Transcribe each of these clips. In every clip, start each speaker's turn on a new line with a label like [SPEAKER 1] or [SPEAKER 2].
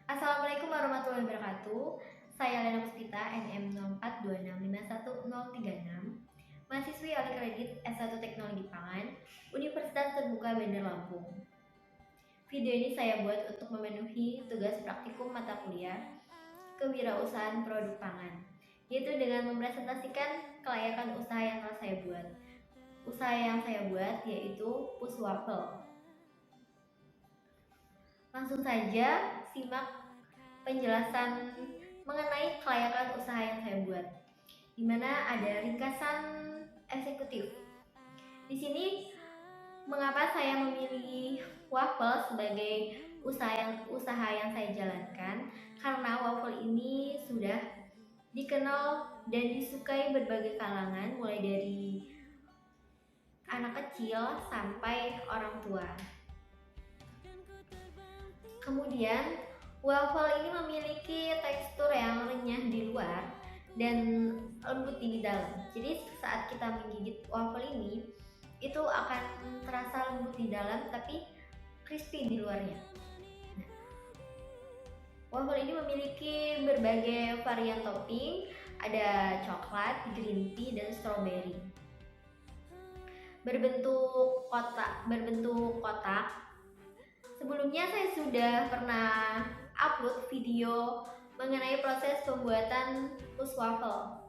[SPEAKER 1] Assalamualaikum warahmatullahi wabarakatuh. Saya Lena Puspita, NM 0426511036, mahasiswi alih kredit S1 Teknologi Pangan, Universitas Terbuka Bandar Lampung. Video ini saya buat untuk memenuhi tugas praktikum mata kuliah Kewirausahaan Produk Pangan, yaitu dengan mempresentasikan kelayakan usaha yang telah saya buat. Usaha yang saya buat yaitu Puswafel. Langsung saja simak penjelasan mengenai kelayakan usaha yang saya buat, di mana ada ringkasan eksekutif. Di sini mengapa saya memilih waffle sebagai usaha yang saya jalankan, karena waffle ini sudah dikenal dan disukai berbagai kalangan, mulai dari anak kecil sampai orang tua. Kemudian waffle ini memiliki tekstur yang renyah di luar dan lembut di dalam. Jadi saat kita menggigit waffle ini, itu akan terasa lembut di dalam tapi crispy di luarnya. Waffle ini memiliki berbagai varian topping, ada coklat, green tea, dan strawberry. Berbentuk kotak. Sebelumnya saya sudah pernah upload video mengenai proses pembuatan Puswafel.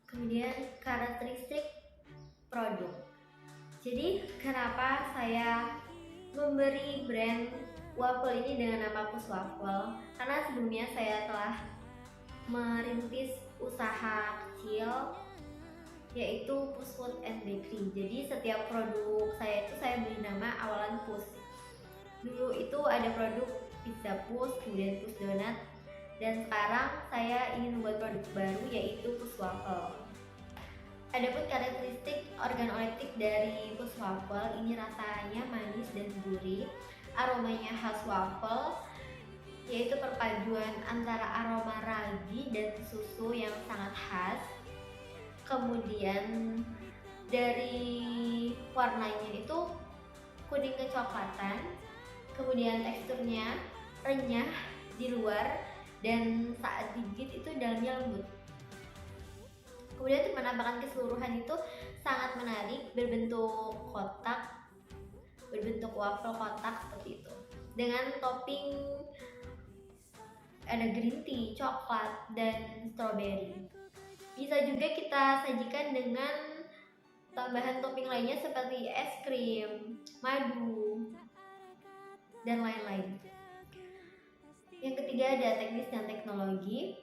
[SPEAKER 1] Kemudian karakteristik produk. Jadi kenapa saya memberi brand waffle ini dengan nama Puswafel? Karena sebelumnya saya telah merintis usaha kecil yaitu Pus Food and Bakery. Jadi setiap produk saya itu saya beri nama awalan Pus. Dulu itu ada produk pizza Pus, kemudian Pus Donat, dan sekarang saya ingin membuat produk baru yaitu Pus Waffle. Adapun karakteristik organoleptik dari Pus Waffle ini rasanya manis dan gurih, aromanya khas waffle, yaitu perpaduan antara aroma ragi dan susu yang sangat khas. Kemudian dari warnanya itu kuning kecoklatan, kemudian teksturnya renyah di luar dan saat digigit itu dalamnya lembut. Kemudian untuk penampakan keseluruhan itu sangat menarik, berbentuk kotak, berbentuk waffle kotak seperti itu, dengan topping ada green tea, coklat, dan strawberry. Bisa juga kita sajikan dengan tambahan topping lainnya seperti es krim, madu, dan lain-lain. Yang ketiga ada teknis dan teknologi.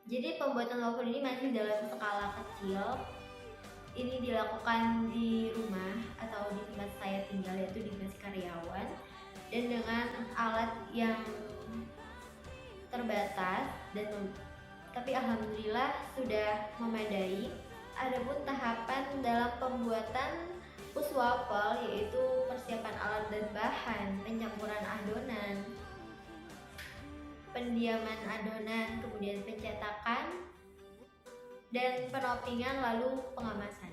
[SPEAKER 1] Jadi pembuatan waffle ini masih dalam skala kecil. Ini dilakukan di rumah atau di tempat saya tinggal, yaitu di dinas karyawan, dan dengan alat yang terbatas tapi alhamdulillah sudah memadai. Adapun tahapan dalam pembuatan Puswafel yaitu persiapan alat dan bahan, pencampuran adonan, pendiaman adonan, kemudian pencetakan dan penopingan, lalu pengemasan.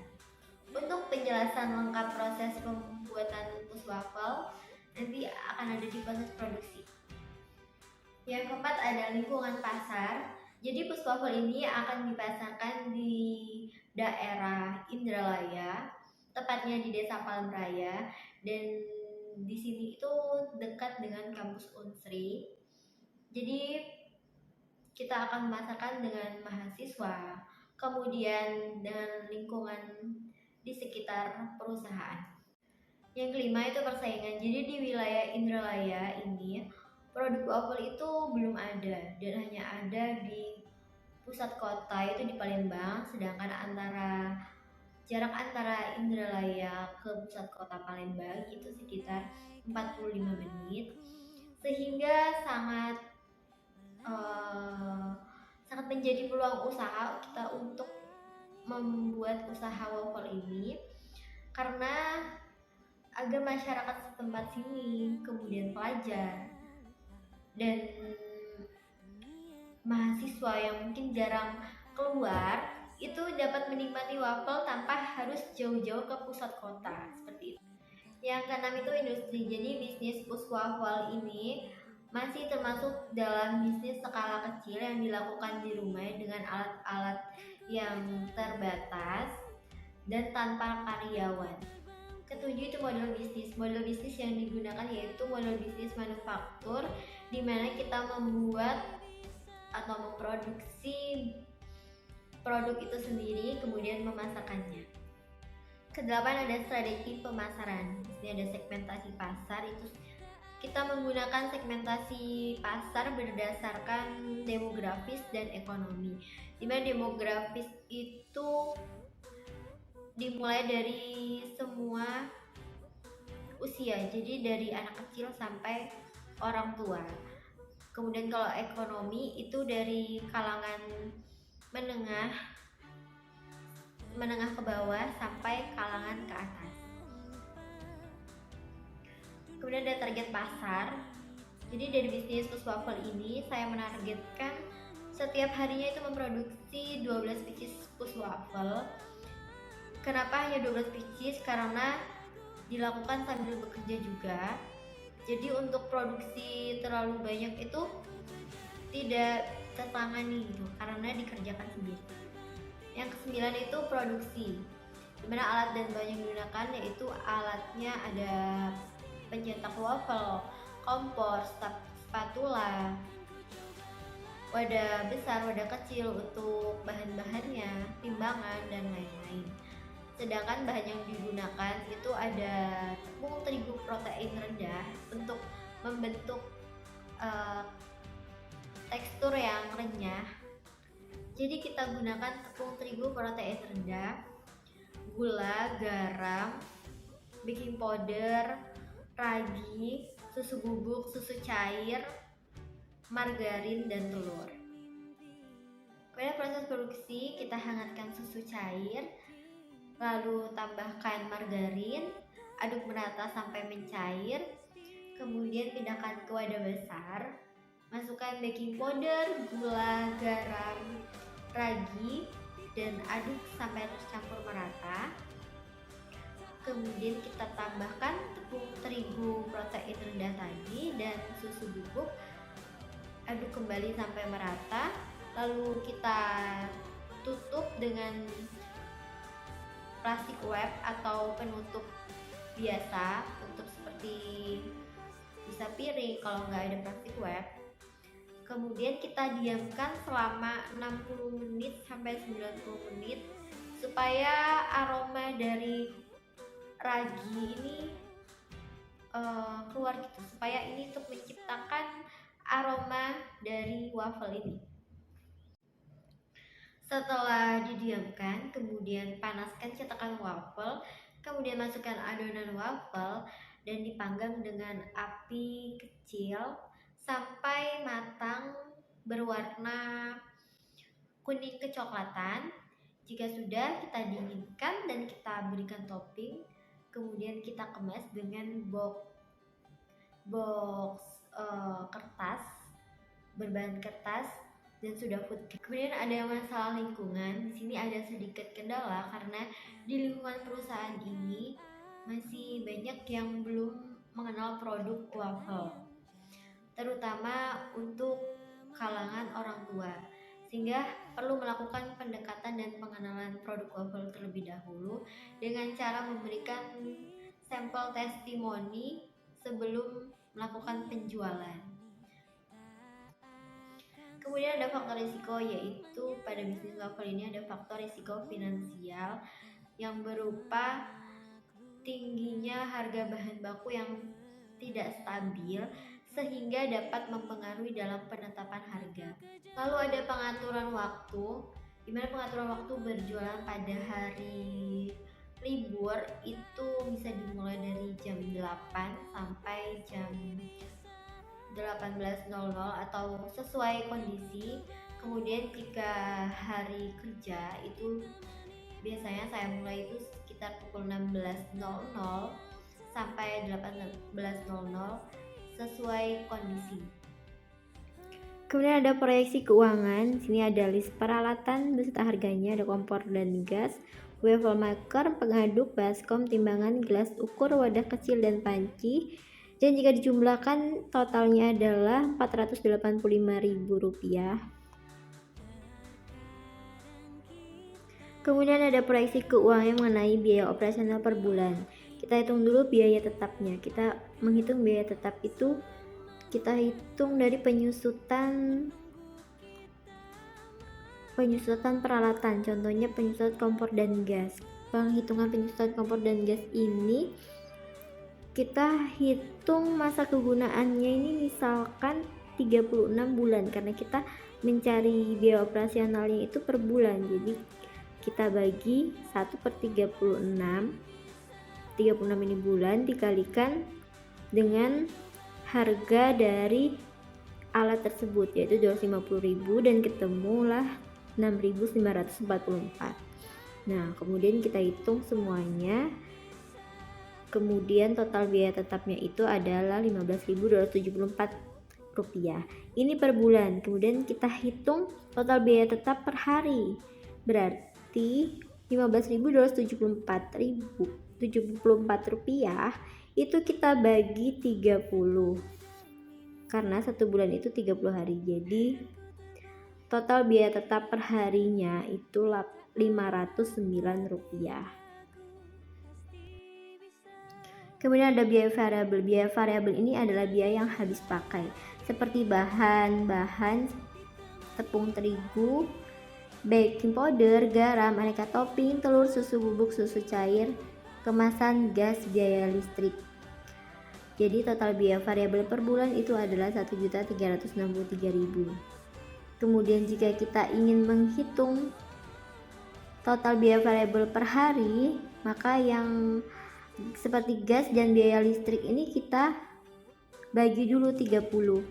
[SPEAKER 1] Untuk penjelasan lengkap proses pembuatan Puswafel nanti akan ada di proses produksi. Yang keempat ada lingkungan pasar. Jadi Puswafel ini akan dipasarkan di daerah Indralaya, tepatnya di Desa Palem Raya, dan di sini itu dekat dengan kampus Unsri. Jadi kita akan memasarkan dengan mahasiswa, kemudian dengan lingkungan di sekitar perusahaan. Yang kelima itu persaingan. Jadi di wilayah Indralaya ini produk waffle itu belum ada dan hanya ada di pusat kota, yaitu di Palembang, sedangkan jarak antara Indralaya ke pusat kota Palembang itu sekitar 45 menit, sehingga sangat menjadi peluang usaha kita untuk membuat usaha waffle ini, karena agar masyarakat setempat sini, kemudian pelajar dan mahasiswa yang mungkin jarang keluar itu dapat menikmati waffle tanpa harus jauh-jauh ke pusat kota seperti itu. Yang keenam itu industri. Jadi bisnis Puswafel ini masih termasuk dalam bisnis skala kecil yang dilakukan di rumah dengan alat-alat yang terbatas dan tanpa karyawan. Ketujuh itu model bisnis. Model bisnis yang digunakan yaitu model bisnis manufaktur, di mana kita membuat atau memproduksi produk itu sendiri kemudian memasarkannya. Kedelapan ada strategi pemasaran. Di sini ada segmentasi pasar, itu kita menggunakan segmentasi pasar berdasarkan demografis dan ekonomi. Dimana demografis itu dimulai dari semua usia, jadi dari anak kecil sampai orang tua. Kemudian kalau ekonomi itu dari kalangan menengah ke bawah sampai kalangan ke atas. Kemudian ada target pasar. Jadi dari bisnis Puswafel ini saya menargetkan setiap harinya itu memproduksi 12 pieces Puswafel. Kenapa hanya 12 pieces? Karena dilakukan sambil bekerja juga. Jadi untuk produksi terlalu banyak itu tidak tertangani gitu, karena dikerjakan sendiri. Yang ke-9 itu produksi, dimana alat dan bahan yang digunakan yaitu alatnya ada pencetak wafel, kompor, spatula, wadah besar, wadah kecil untuk bahan-bahannya, timbangan, dan lain-lain. Sedangkan bahan yang digunakan itu ada tepung terigu protein rendah untuk membentuk tekstur yang renyah. Jadi kita gunakan tepung terigu protein rendah, gula, garam, baking powder, ragi, susu bubuk, susu cair, margarin, dan telur. Pada proses produksi kita hangatkan susu cair, lalu tambahkan margarin, aduk merata sampai mencair, kemudian pindahkan ke wadah besar, masukkan baking powder, gula, garam, ragi, dan aduk sampai tercampur merata. Kemudian kita tambahkan tepung terigu protein rendah tadi dan susu bubuk, aduk kembali sampai merata, lalu kita tutup dengan plastik wrap atau penutup biasa, penutup seperti bisa piring kalau nggak ada plastik wrap. Kemudian kita diamkan selama 60 menit sampai 90 menit supaya aroma dari ragi ini keluar gitu, supaya ini untuk menciptakan aroma dari waffle ini. Setelah didiamkan, kemudian panaskan cetakan waffle, kemudian masukkan adonan waffle dan dipanggang dengan api kecil sampai matang berwarna kuning kecoklatan. Jika sudah, kita dinginkan dan kita berikan topping. Kemudian kita kemas dengan box kertas berbahan kertas dan sudah food grade. Kemudian ada masalah lingkungan. Di sini ada sedikit kendala karena di lingkungan perusahaan ini masih banyak yang belum mengenal produk waffle, terutama untuk kalangan orang tua, sehingga perlu melakukan pendekatan dan pengenalan produk waffle terlebih dahulu dengan cara memberikan sampel testimoni sebelum melakukan penjualan. Kemudian ada faktor risiko, yaitu pada bisnis waffle ini ada faktor risiko finansial yang berupa tingginya harga bahan baku yang tidak stabil sehingga dapat mempengaruhi dalam penetapan harga. Lalu ada pengaturan waktu, di mana pengaturan waktu berjualan pada hari libur itu bisa dimulai dari jam 8 sampai jam 18.00 atau sesuai kondisi. Kemudian jika hari kerja itu biasanya saya mulai itu sekitar pukul 16.00 sampai 18.00 sesuai kondisi. Kemudian ada proyeksi keuangan. Sini ada list peralatan beserta harganya, ada kompor dan gas, waffle maker, pengaduk, baskom, timbangan, gelas ukur, wadah kecil dan panci, Dan jika dijumlahkan totalnya adalah Rp485.000. Kemudian ada proyeksi keuangan mengenai biaya operasional per bulan. Kita hitung dulu biaya tetapnya. Kita menghitung biaya tetap itu, kita hitung dari penyusutan peralatan, contohnya penyusutan kompor dan gas. Penghitungan penyusutan kompor dan gas ini kita hitung masa kegunaannya ini misalkan 36 bulan, karena kita mencari biaya operasionalnya itu per bulan. Jadi kita bagi 1/36 ini bulan dikalikan dengan harga dari alat tersebut, yaitu 250.000, dan ketemulah 6.944. Nah, kemudian kita hitung semuanya. Kemudian total biaya tetapnya itu adalah Rp15.274. Ini per bulan. Kemudian kita hitung total biaya tetap per hari. Berarti Rp15.274 itu kita bagi 30. Karena satu bulan itu 30 hari. Jadi total biaya tetap per harinya itu Rp509. Kemudian ada biaya variabel. Biaya variabel ini adalah biaya yang habis pakai, seperti bahan tepung terigu, baking powder, garam, aneka topping, telur, susu bubuk, susu cair, kemasan, gas, biaya listrik. Jadi total biaya variabel per bulan itu adalah Rp1.363.000. Kemudian jika kita ingin menghitung total biaya variabel per hari, maka yang seperti gas dan biaya listrik ini kita bagi dulu 30.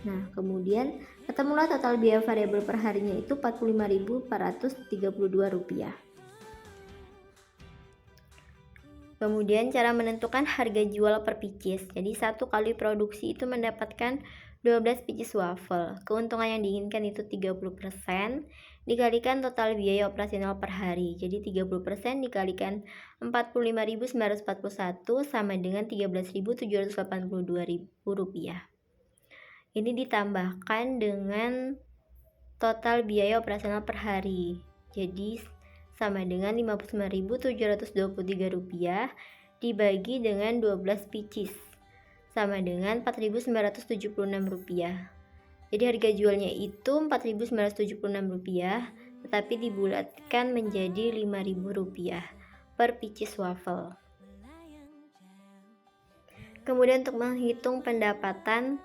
[SPEAKER 1] Nah, kemudian ketemulah total biaya variabel per harinya itu Rp45.432. Kemudian cara menentukan harga jual per pieces. Jadi satu kali produksi itu mendapatkan 12 pieces waffle. Keuntungan yang diinginkan itu 30% dikalikan total biaya operasional per hari. Jadi 30% dikalikan Rp45.941 sama dengan Rp13.782.000. Ini ditambahkan dengan total biaya operasional per hari. Jadi sama dengan Rp59.723 dibagi dengan 12 pieces sama dengan Rp4.976. Jadi harga jualnya itu Rp4.976, tetapi dibulatkan menjadi Rp5.000 per pieces waffle. Kemudian untuk menghitung pendapatan,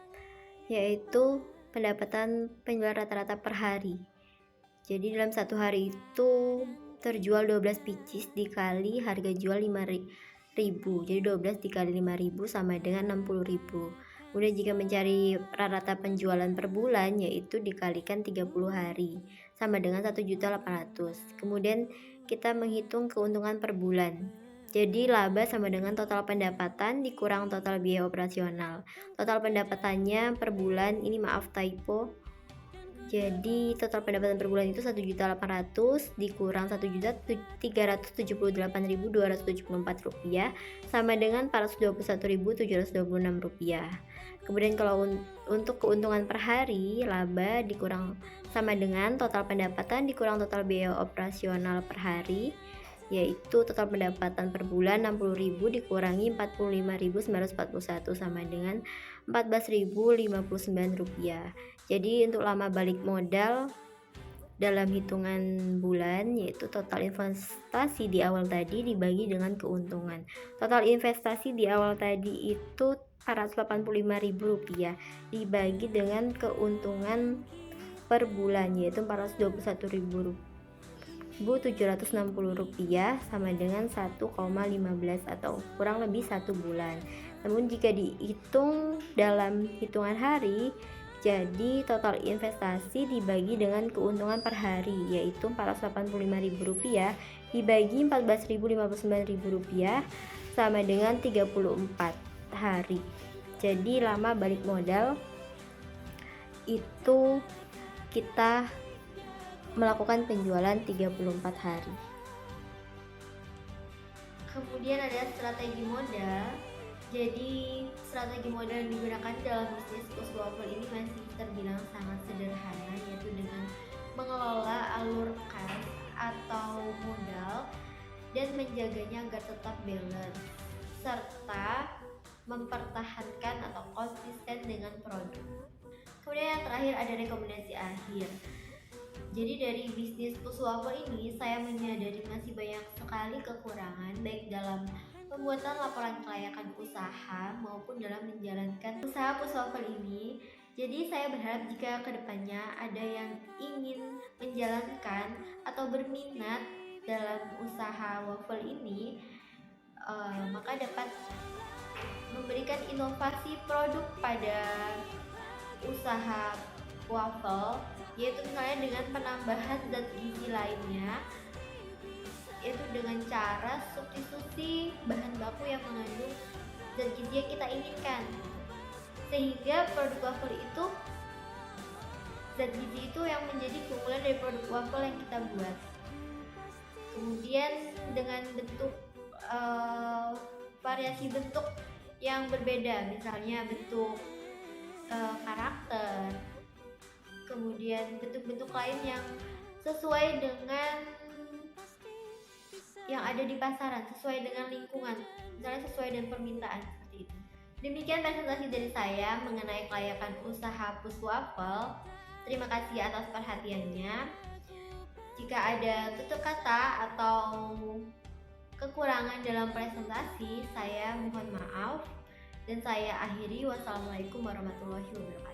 [SPEAKER 1] yaitu pendapatan penjual rata-rata per hari. Jadi dalam satu hari itu terjual 12 pieces dikali harga jual Rp5.000. Jadi 12 dikali Rp5.000 sama dengan Rp60.000. Kemudian jika mencari rata-rata penjualan per bulan, yaitu dikalikan 30 hari sama dengan 1.800.000. Kemudian kita menghitung keuntungan per bulan. Jadi laba sama dengan total pendapatan dikurang total biaya operasional. Total pendapatannya per bulan, ini maaf typo. Jadi total pendapatan per bulan itu 1.800.000 dikurang 1.378.274 sama dengan Rp421.726. Kemudian kalau untuk keuntungan per hari, laba dikurang sama dengan total pendapatan dikurang total biaya operasional per hari, yaitu total pendapatan per bulan 60.000 dikurangi 45.941 sama dengan Rp14.059. Jadi untuk lama balik modal dalam hitungan bulan, yaitu total investasi di awal tadi dibagi dengan keuntungan. Total investasi di awal tadi itu Rp485.000 dibagi dengan keuntungan per bulan, yaitu Rp421.760 sama dengan 1,15 atau kurang lebih 1 bulan. Namun jika dihitung dalam hitungan hari, jadi total investasi dibagi dengan keuntungan per hari, yaitu Rp485.000 dibagi Rp14.059.000 sama dengan 34 hari. Jadi lama balik modal itu kita melakukan penjualan 34 hari. Kemudian ada strategi modal. Jadi strategi modal yang digunakan dalam bisnis push waffle ini masih terbilang sangat sederhana, yaitu dengan mengelola alur kas atau modal dan menjaganya agar tetap balance, serta mempertahankan atau konsisten dengan produk. Kemudian yang terakhir ada rekomendasi akhir. Jadi dari bisnis push waffle ini saya menyadari masih banyak sekali kekurangan baik dalam pembuatan laporan kelayakan usaha maupun dalam menjalankan usaha push waffle ini. Jadi saya berharap jika kedepannya ada yang ingin menjalankan atau berminat dalam usaha waffle ini, maka dapat memberikan inovasi produk pada usaha waffle, yaitu misalnya dengan penambahan zat gizi lainnya, yaitu dengan cara substitusi bahan baku yang mengandung zat gizi yang kita inginkan, sehingga produk waffle itu zat gizi itu yang menjadi keunggulan dari produk waffle yang kita buat. Kemudian dengan bentuk variasi bentuk yang berbeda, misalnya bentuk karakter, kemudian bentuk-bentuk lain yang sesuai dengan yang ada di pasaran, sesuai dengan lingkungan, misalnya sesuai dengan permintaan, seperti itu. Demikian presentasi dari saya mengenai kelayakan usaha push waffle. Terima kasih atas perhatiannya. Jika ada tutur kata atau kekurangan dalam presentasi, saya mohon maaf dan saya akhiri. Wassalamualaikum warahmatullahi wabarakatuh.